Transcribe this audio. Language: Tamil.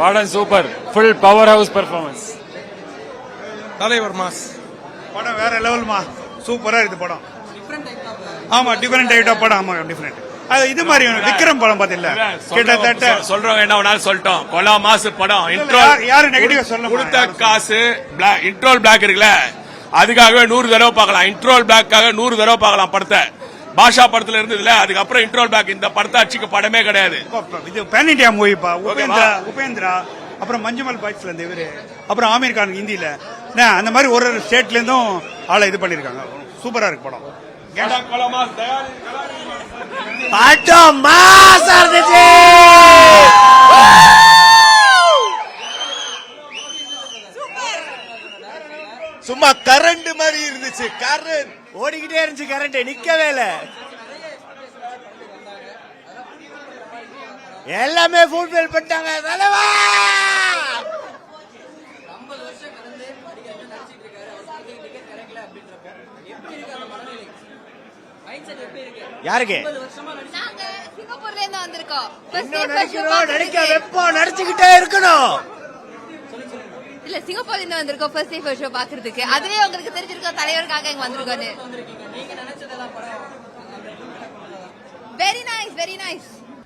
படம் super, full power house performance. தலைவர் மாஸ் படம் வேற லெவல்மா, சூப்பரா இருக்கு படம். ஆமா, டிஃபரெண்ட் டைப் ஆஃப் படம். ஆமா, டிஃபரெண்ட். அது இது மாதிரி விக்ரம் படம் பாத்தீங்களா? கிட்டத்தட்ட சொல்றவங்க என்ன வேணாலும் சொல்லிட்டோம். கொலா மாசு படம். யாரும் நெகட்டிவா சொல்ல கொடுத்த காசு இன்ட்ரோல் பிளாக் இருக்குல்ல, அதுக்காகவே 100 தடவை பார்க்கலாம். இன்ட்ரோல் பிளாக்காக 100 தடவை பார்க்கலாம் படத்தை. பாஷா படத்துல இருந்ததுல, அதுக்கப்புறம் இன்ட்ரோல் பிளாக் இந்த படத்தை அச்சுக்கு படமே கிடையாது. இது பேன் இண்டியா மூவிப்பா. உபேந்திரா, அப்புறம் மஞ்சுமல் பாய்ஸ்ல இருந்து இவரு, அப்புறம் ஆமீர் கான் ஹிந்தியில, அந்த மாதிரி ஒரு ஸ்டேட்ல இருந்தும் ஆளை இது பண்ணிருக்காங்க. சூப்பரா இருக்கு படம். படம் மாசா இருந்துச்சு. சும்மா கரண்ட் மாதிரி இருந்துச்சு. கரண்ட் ஓடிக்கிட்டே இருந்துச்சு, கரண்ட் நிக்கவே இல்ல. எல்லாமே ஃபுல்ஃபில் பண்ணிட்டாங்க. தலைவா யாருக்கு சிங்கப்பூர்ல இருந்து வந்திருக்கோம். நடிச்சுக்கிட்டே இருக்கணும். இல்ல, சிங்கப்பூர்ல இருந்து வந்திருக்கோம் ஃபர்ஸ்ட் டே ஃபர்ஸ்ட் ஷோ பாக்குறதுக்கு. அதுவே உங்களுக்கு தெரிஞ்சிருக்கோம் தலைவருக்காக இங்க வந்திருக்கோன்னு. Very nice, very nice.